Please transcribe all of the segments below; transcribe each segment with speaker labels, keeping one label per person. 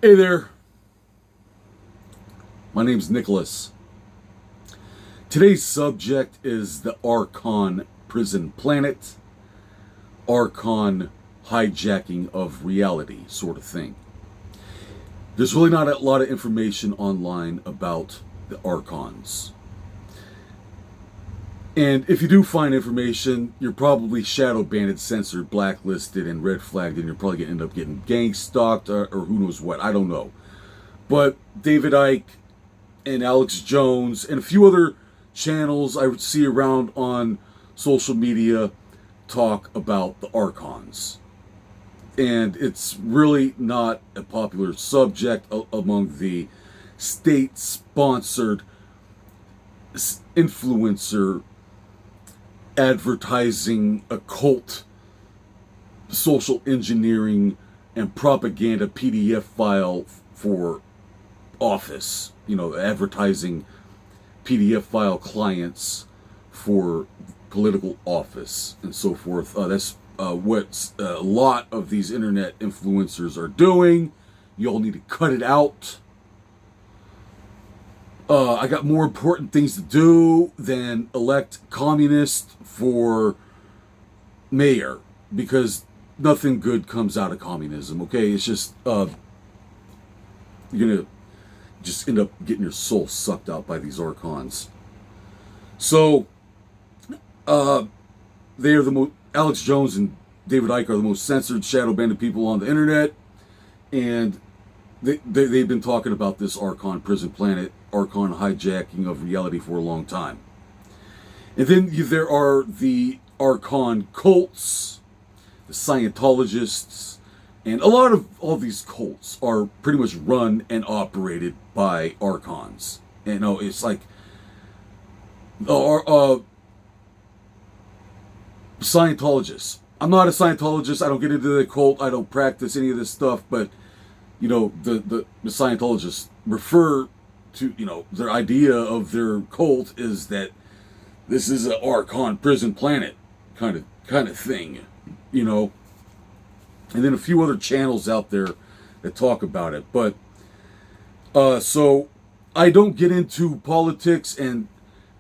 Speaker 1: Hey there, my name's Nicholas. Today's subject is the Arcon prison planet, Arcon hijacking of reality sort of thing. There's really not a lot of information online about the Archons. And if you do find information, you're probably shadow banned, censored, blacklisted, and red flagged, and you're probably going to end up getting gang stalked or who knows what. I don't know. But David Icke and Alex Jones and a few other channels I would see around on social media talk about the Archons. And it's really not a popular subject among the state-sponsored influencer advertising occult social engineering and propaganda PDF file for office, advertising PDF file clients for political office and so forth. That's what a lot of these internet influencers are doing. You all need to cut it out. I got more important things to do than elect communist for mayor, because nothing good comes out of communism, okay? It's just, you're gonna just end up getting your soul sucked out by these Archons. So, they are the most, Alex Jones and David Icke are the most censored, shadow banned people on the internet, and they've been talking about this Arcon prison planet, Arcon hijacking of reality for a long time. And then there are the Arcon cults, the Scientologists, and a lot of all these cults are pretty much run and operated by Archons. And it's like Scientologists. I'm not a Scientologist. I don't get into the cult. I don't practice any of this stuff. But the Scientologists refer to their idea of their cult is that this is an Archon prison planet kind of thing, and then a few other channels out there that talk about it. But so I don't get into politics and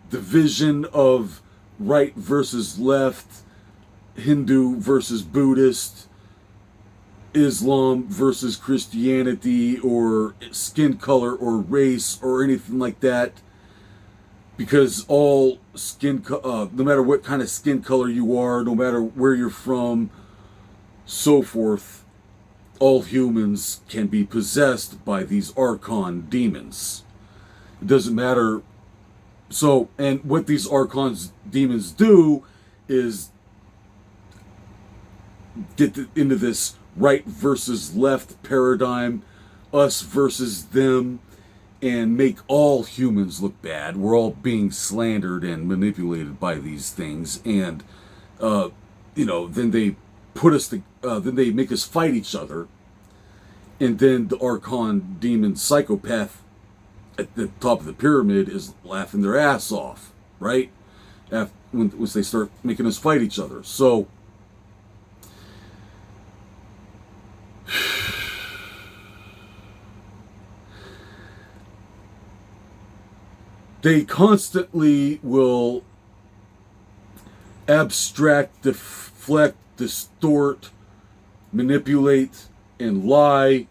Speaker 1: division of right versus left, Hindu versus Buddhist, Islam versus Christianity, or skin color or race or anything like that, because all no matter what kind of skin color you are, no matter where you're from, so forth, all humans can be possessed by these Archon demons. It doesn't matter. So, and what these Archon demons do is get into this right versus left paradigm, us versus them, and make all humans look bad. We're all being slandered and manipulated by these things, and then they put us then they make us fight each other, and then the Archon demon psychopath at the top of the pyramid is laughing their ass off, right? Once they start making us fight each other. So they constantly will abstract, deflect, distort, manipulate, and lie,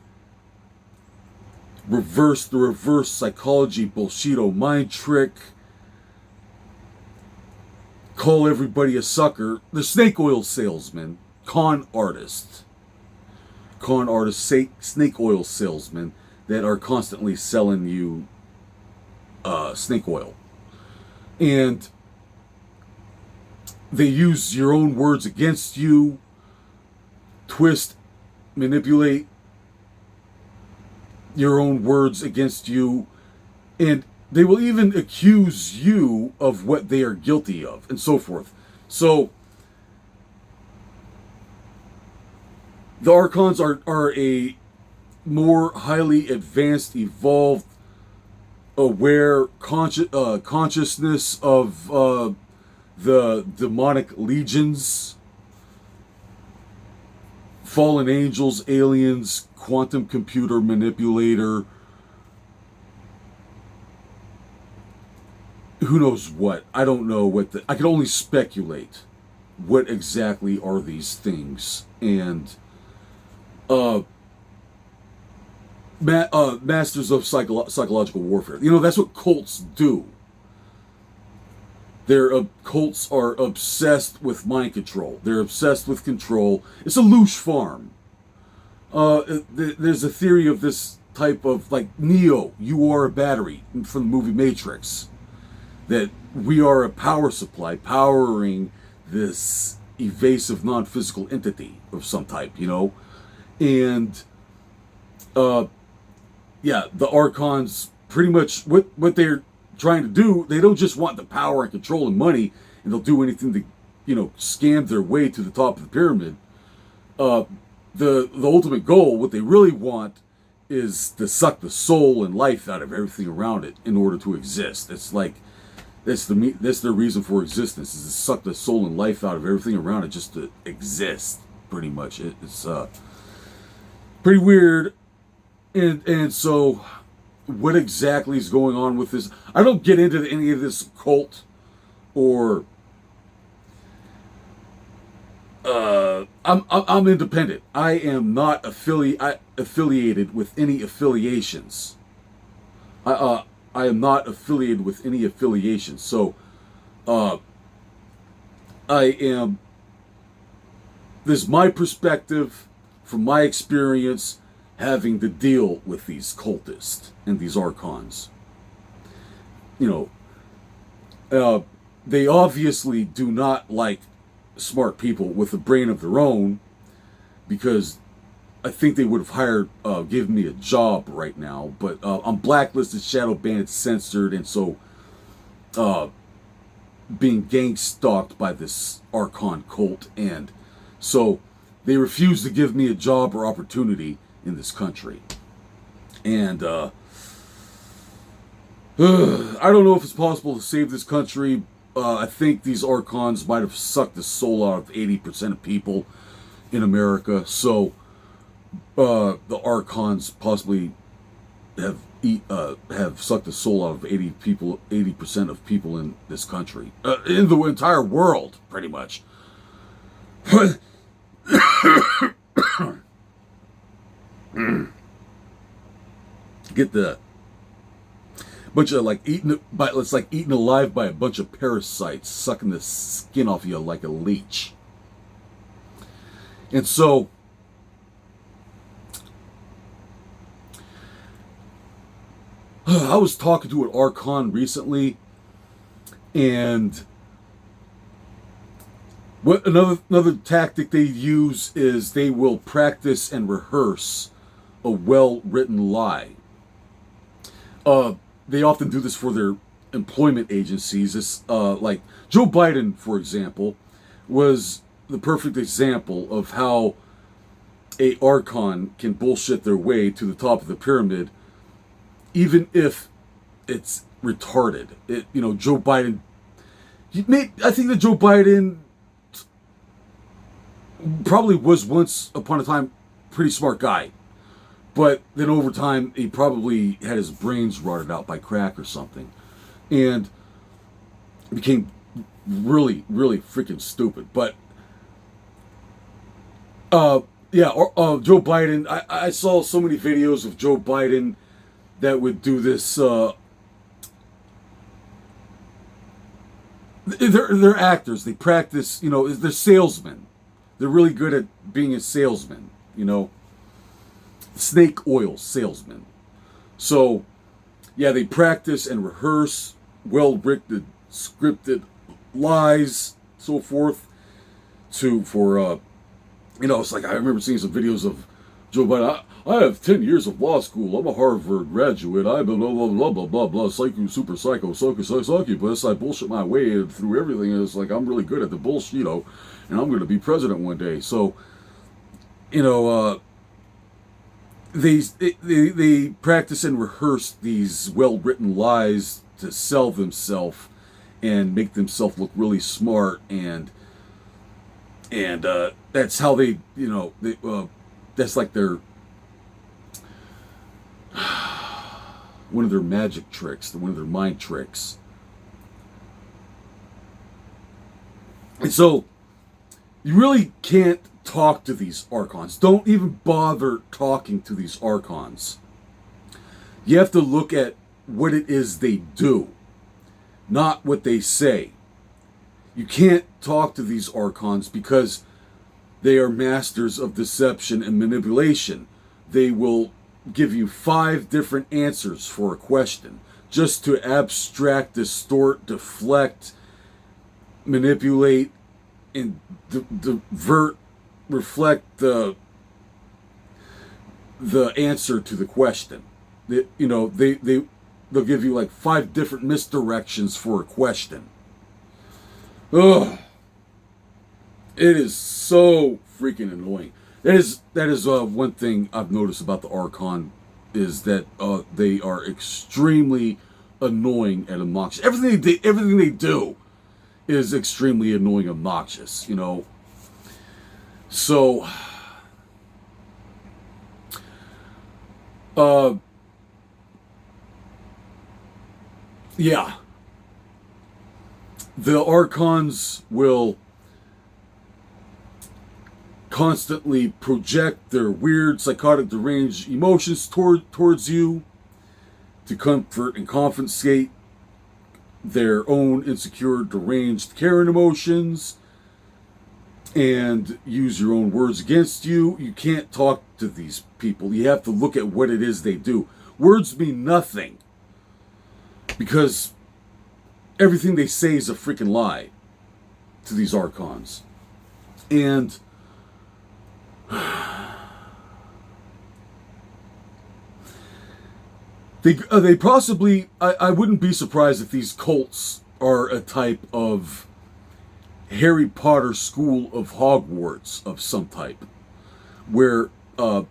Speaker 1: reverse the reverse psychology bullshito mind trick, call everybody a sucker. The snake oil salesman, con artist, snake oil salesmen that are constantly selling you snake oil. And they use your own words against you, twist, manipulate your own words against you, and they will even accuse you of what they are guilty of, and so forth. So the Archons are a more highly advanced, evolved, aware consciousness of the demonic legions fallen angels, aliens, quantum computer manipulator, who knows what. I don't know what I can only speculate what exactly are these things. And masters of psychological warfare. That's what cults do. Cults are obsessed with mind control. They're obsessed with control. It's a loosh farm. There's a theory of this type of, like, Neo, you are a battery from the movie Matrix. That we are a power supply powering this evasive non-physical entity of some type, And, the Archons, pretty much what they're trying to do, they don't just want the power and control and money, and they'll do anything to, scam their way to the top of the pyramid. The ultimate goal, what they really want, is to suck the soul and life out of everything around it in order to exist. It's like, that's their reason for existence, is to suck the soul and life out of everything around it just to exist, pretty much. It's pretty weird. And so, what exactly is going on with this? I don't get into any of this cult or I'm independent. I am not affiliated with any affiliations. I am not affiliated with any affiliations. So this is my perspective from my experience having to deal with these cultists and these archons. They obviously do not like smart people with a brain of their own, because I think they would have given me a job right now, but I'm blacklisted, shadow banned, censored, and so being gang stalked by this Archon cult, and so they refuse to give me a job or opportunity in this country. And I don't know if it's possible to save this country. I think these Archons might have sucked the soul out of 80% of people in America, so the Archons possibly have sucked the soul out of 80% of people in this country, in the entire world, pretty much. Get the bunch of it's like eaten alive by a bunch of parasites, sucking the skin off you like a leech. And so I was talking to an Archon recently, and what another tactic they use is they will practice and rehearse a well-written lie. They often do this for their employment agencies. It's like Joe Biden, for example, was the perfect example of how a Archon can bullshit their way to the top of the pyramid, even if it's retarded. Joe Biden. I think that Joe Biden probably was once upon a time a pretty smart guy. But then over time, he probably had his brains rotted out by crack or something. And became really, really freaking stupid. But, Joe Biden, I saw so many videos of Joe Biden that would do this. They're actors. They practice, they're salesmen. They're really good at being a salesman, snake oil salesman. So, yeah, they practice and rehearse well-written, scripted lies, so forth. It's like I remember seeing some videos of Joe Biden. I have 10 years of law school. I'm a Harvard graduate. I'm a blah, blah, blah, blah, blah, blah, psycho, super psycho, succubus. I bullshit my way through everything. It's like I'm really good at the bullshit, and I'm going to be president one day. So, they practice and rehearse these well-written lies to sell themselves and make themselves look really smart, and that's how they, that's like their one of their magic tricks, one of their mind tricks. And so you really can't talk to these Archons. Don't even bother talking to these Archons. You have to look at what it is they do, not what they say. You can't talk to these Archons because they are masters of deception and manipulation. They will give you 5 different answers for a question just to abstract, distort, deflect, manipulate, and divert, reflect the answer to the question. They'll give you like 5 different misdirections for a question. Ugh. It is so freaking annoying. That is one thing I've noticed about the Archon is that they are extremely annoying and obnoxious. Everything they do is extremely annoying, obnoxious. So, yeah, the Archons will constantly project their weird, psychotic, deranged emotions towards you to comfort and compensate their own insecure, deranged Karen emotions and use your own words against you. You can't talk to these people. You have to look at what it is they do. Words mean nothing because everything they say is a freaking lie to these Archons. And they possibly, I wouldn't be surprised if these cults are a type of Harry Potter school of Hogwarts of some type, where the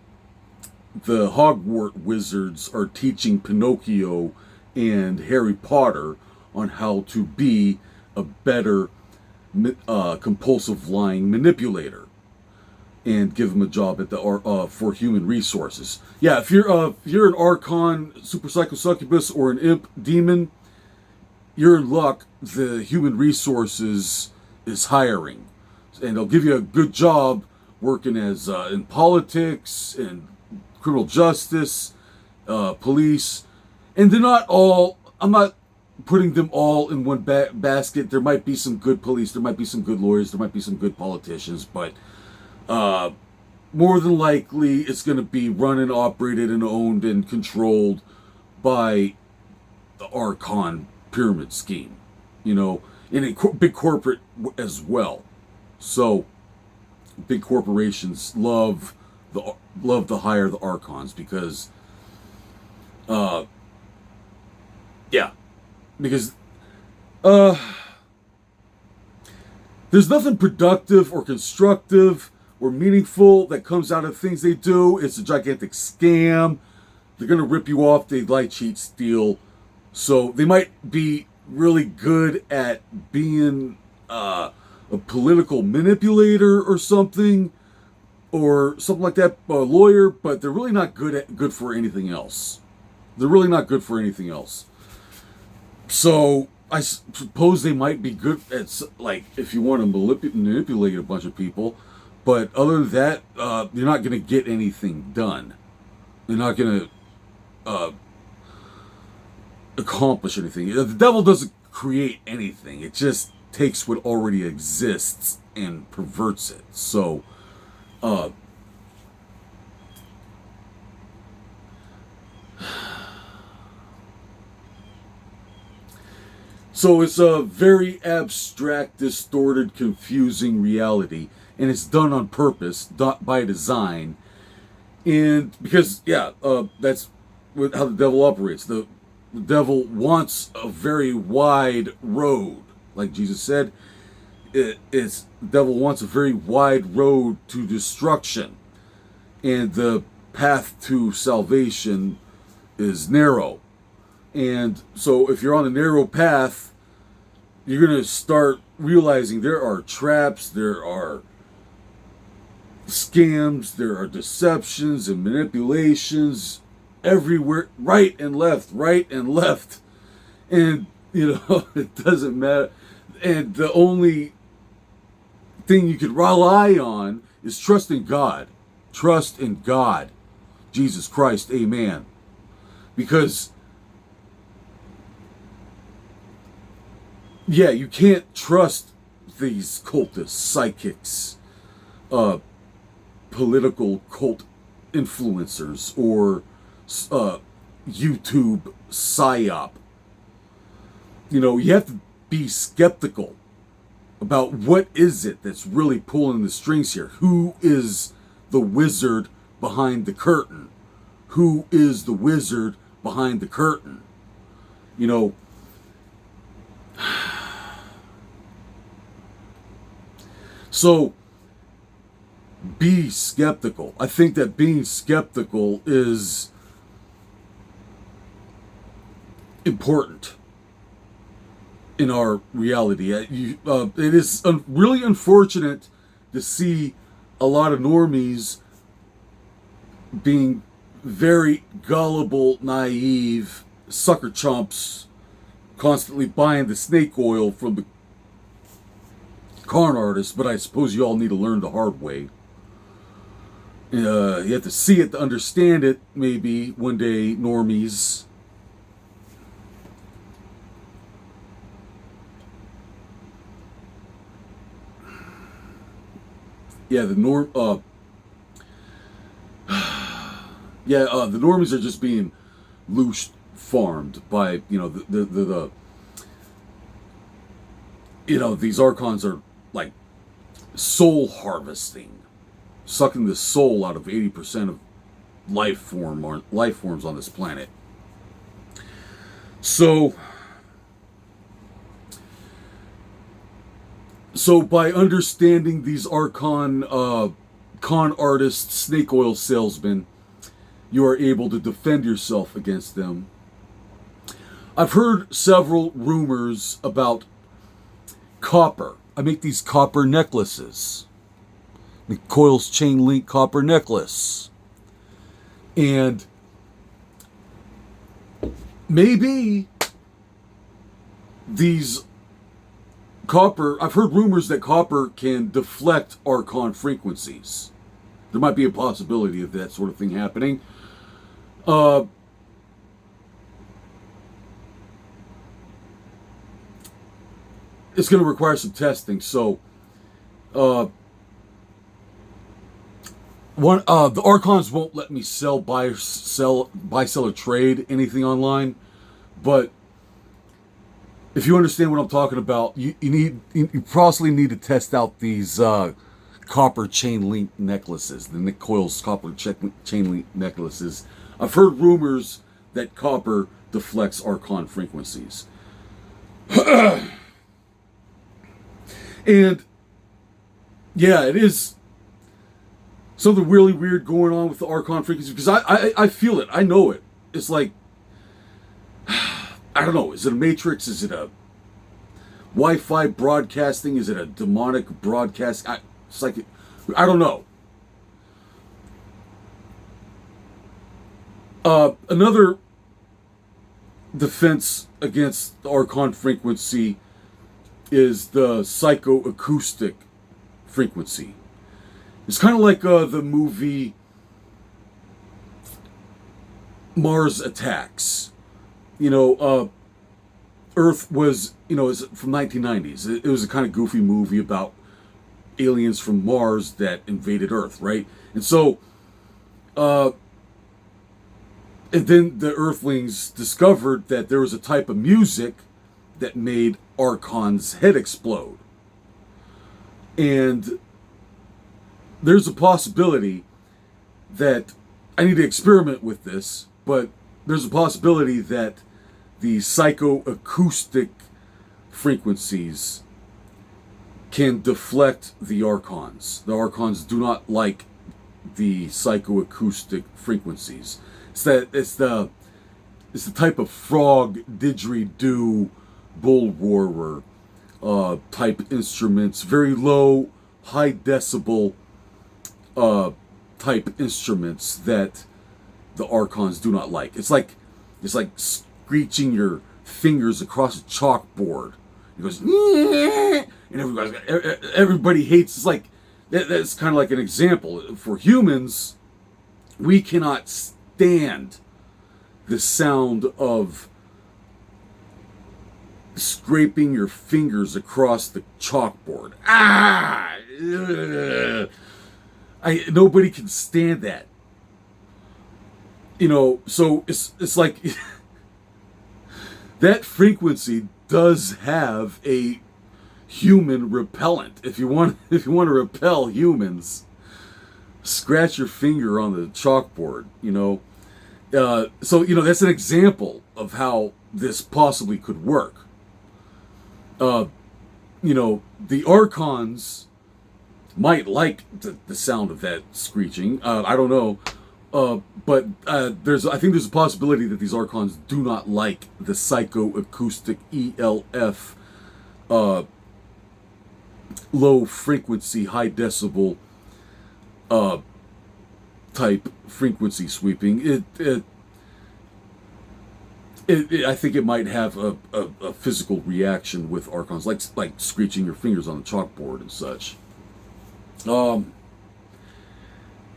Speaker 1: Hogwarts wizards are teaching Pinocchio and Harry Potter on how to be a better compulsive lying manipulator, and give them a job at the for human resources. Yeah, if you're an Archon, super psycho succubus, or an imp demon, you're in luck. The human resources is hiring, and they'll give you a good job working as in politics and criminal justice, police, and they're not all. I'm not putting them all in one basket. There might be some good police, there might be some good lawyers, there might be some good politicians, but more than likely it's going to be run and operated and owned and controlled by the Archon pyramid scheme, in a big corporate as well. So big corporations love to hire the Archons because there's nothing productive or constructive or meaningful that comes out of things they do. It's a gigantic scam. They're going to rip you off. They lie, cheat, steal. So they might be really good at being a political manipulator or something like that, a lawyer, but they're really not good for anything else. They're really not good for anything else. So I suppose they might be good at, like, if you want to manipulate a bunch of people. But other than that, you're not going to get anything done. You're not going to accomplish anything. The devil doesn't create anything. It just takes what already exists and perverts it. So, it's a very abstract, distorted, confusing reality. And it's done on purpose, by design. And because, that's how the devil operates. The devil wants a very wide road. Like Jesus said, the devil wants a very wide road to destruction. And the path to salvation is narrow. And so if you're on a narrow path, you're going to start realizing there are traps, there are scams, there are deceptions and manipulations everywhere, right and left, right and left. And, it doesn't matter. And the only thing you could rely on is trust in God. Trust in God. Jesus Christ, amen. Because, yeah, you can't trust these cultists, psychics, political cult influencers, or YouTube psyop. You have to be skeptical about what is it that's really pulling the strings here. Who is the wizard behind the curtain? Who is the wizard behind the curtain? So be skeptical. I think that being skeptical is important in our reality. It is really unfortunate to see a lot of normies being very gullible, naive, sucker chumps, constantly buying the snake oil from the con artists, but I suppose you all need to learn the hard way. You have to see it to understand it, maybe, one day, normies. Yeah, the normies are just being loose farmed by, these archons are like soul harvesting, sucking the soul out of 80% of life forms on this planet. So by understanding these Arcon con artists, snake oil salesmen, you are able to defend yourself against them. I've heard several rumors about copper. I make these copper necklaces. The Coils chain link copper necklace. And maybe these copper, I've heard rumors that copper can deflect Arcon frequencies. There might be a possibility of that sort of thing happening. It's going to require some testing. So, the Archons won't let me buy, sell, or trade anything online. But if you understand what I'm talking about, you possibly need to test out these copper chain link necklaces, the Nick Coils copper chain link necklaces. I've heard rumors that copper deflects Archon frequencies. And yeah, it is something really weird going on with the Archon frequency, because I feel it. I know it. It's like, I don't know. Is it a matrix? Is it a Wi-Fi broadcasting? Is it a demonic broadcast? I don't know. Another defense against the Archon frequency is the psychoacoustic frequency. It's kind of like the movie Mars Attacks. Earth was, is from 1990s. It was a kind of goofy movie about aliens from Mars that invaded Earth, right? And so, and then the Earthlings discovered that there was a type of music that made Archon's head explode. And there's a possibility that, I need to experiment with this, but there's a possibility that the psychoacoustic frequencies can deflect the Archons. The Archons do not like the psychoacoustic frequencies. It's the type of frog didgeridoo bull roarer type instruments, very low, high decibel type instruments that the Archons do not like. It's like screeching your fingers across a chalkboard. It goes, and everybody hates. It's like that's kind of like an example for humans. We cannot stand the sound of scraping your fingers across the chalkboard. Nobody can stand that. So it's like that frequency does have a human repellent. If you want to repel humans, scratch your finger on the chalkboard. So that's an example of how this possibly could work. The Archons might like the sound of that screeching. I don't know. But I think there's a possibility that these Archons do not like the psychoacoustic ELF low frequency, high decibel type frequency sweeping. I think it might have a physical reaction with Archons, like screeching your fingers on the chalkboard and such.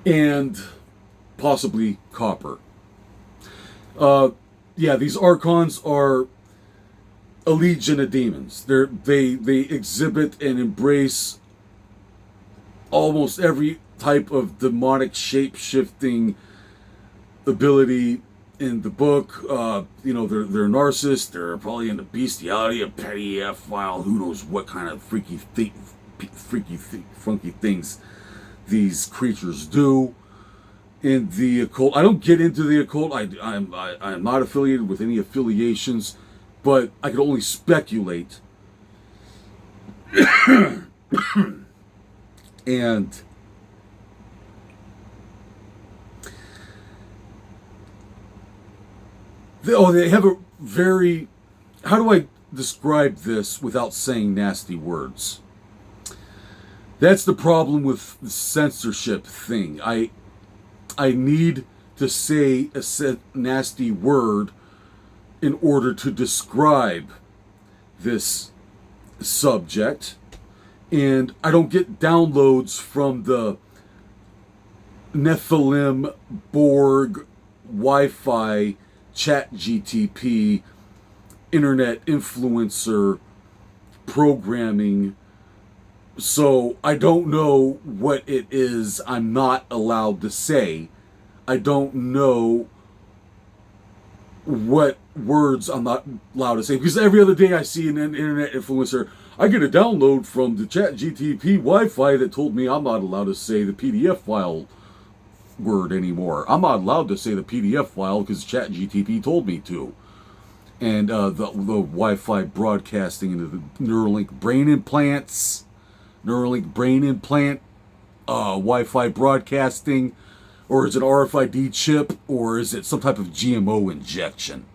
Speaker 1: And possibly copper. These Archons are a legion of demons. They exhibit and embrace almost every type of demonic shape-shifting ability in the book. They're narcissists. They're probably into bestiality, a petty F-file. Who knows what kind of funky things these creatures do. In the occult, I don't get into the occult. I'm not affiliated with any affiliations, but I can only speculate. And they have a very, how do I describe this without saying nasty words? That's the problem with the censorship thing. I need to say a nasty word in order to describe this subject. And I don't get downloads from the Nephilim, Borg, Wi-Fi, Chat GTP, internet influencer programming. So I don't know what it is I'm not allowed to say. I don't know what words I'm not allowed to say. Because every other day I see an internet influencer, I get a download from the Chat GTP Wi-Fi that told me I'm not allowed to say the PDF file word anymore. I'm not allowed to say the PDF file because Chat GTP told me to. And the Wi-Fi broadcasting into the Neuralink brain implant, Wi-Fi broadcasting, or is it RFID chip, or is it some type of GMO injection?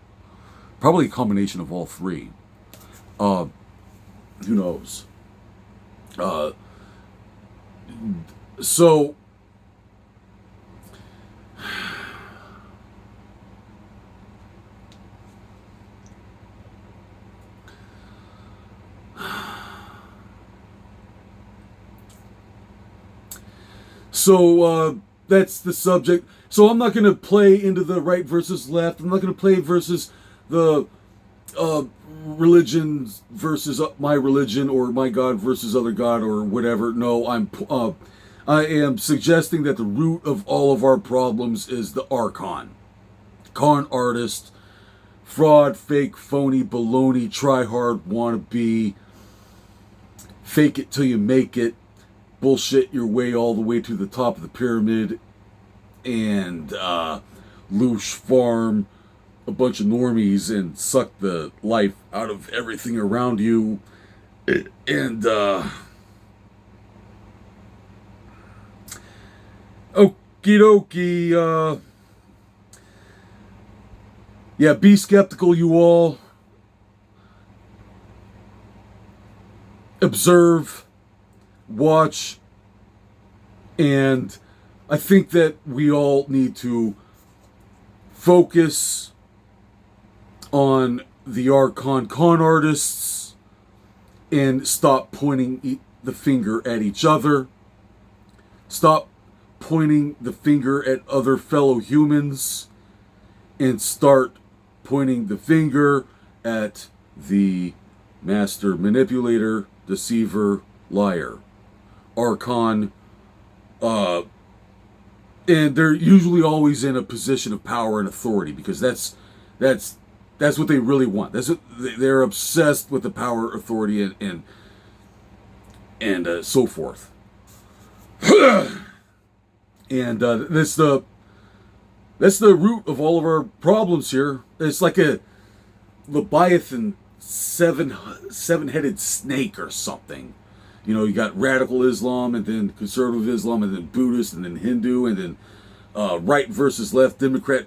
Speaker 1: Probably a combination of all three. Who knows? So that's the subject. So I'm not going to play into the right versus left. I'm not going to play versus the religion versus my religion, or my God versus other God, or whatever. No, I am suggesting that the root of all of our problems is the Arcon. Con artist, fraud, fake, phony, baloney, try hard, wannabe, fake it till you make it, bullshit your way all the way to the top of the pyramid, and loosh farm a bunch of normies and suck the life out of everything around you. And okie dokie, be skeptical, you all. Observe, watch, and I think that we all need to focus on the Arcon con artists and stop pointing the finger at each other. Stop pointing the finger at other fellow humans and start pointing the finger at the master manipulator, deceiver, liar, Archon, and they're usually always in a position of power and authority because that's what they really want. That's what they're obsessed with, the power, authority, and so forth. And that's the root of all of our problems here. It's like a Leviathan seven-headed snake or something. You know, you got radical Islam and then conservative Islam and then Buddhist and then Hindu and then right versus left, Democrat,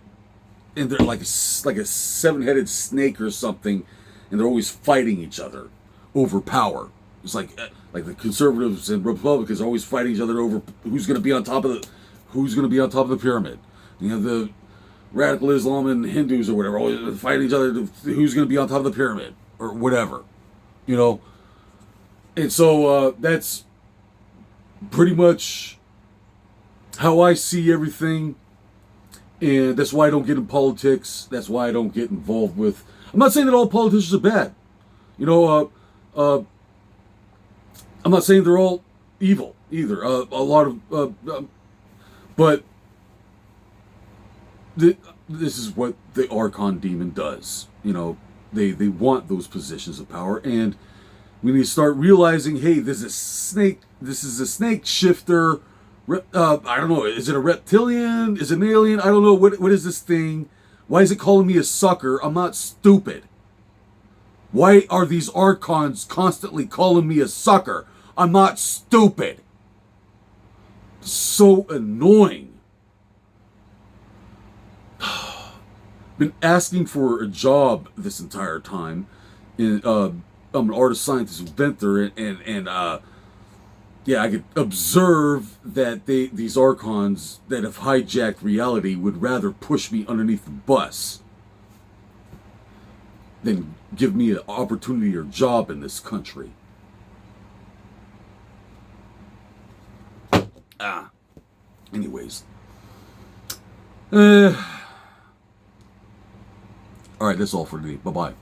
Speaker 1: and they're like a seven-headed snake or something, and they're always fighting each other over power. It's like the conservatives and Republicans are always fighting each other over who's going to be on top of the pyramid. You have the radical Islam and Hindus or whatever always fighting each other to who's going to be on top of the pyramid or whatever, you know. And so that's pretty much how I see everything, and that's why I don't get in politics. That's why I don't get involved with. I'm not saying that all politicians are bad, you know. I'm not saying they're all evil either. A lot of, but this is what the Archon demon does. You know, they want those positions of power, and we need to start realizing, hey, this is a snake shifter. I don't know. Is it a reptilian? Is it an alien? I don't know. What is this thing? Why is it calling me a sucker? I'm not stupid. Why are these Archons constantly calling me a sucker? I'm not stupid. So annoying. Been asking for a job this entire time. I'm an artist, scientist, inventor, and I could observe that these Archons that have hijacked reality would rather push me underneath the bus than give me an opportunity or job in this country. Anyways. All right, that's all for today. Bye-bye.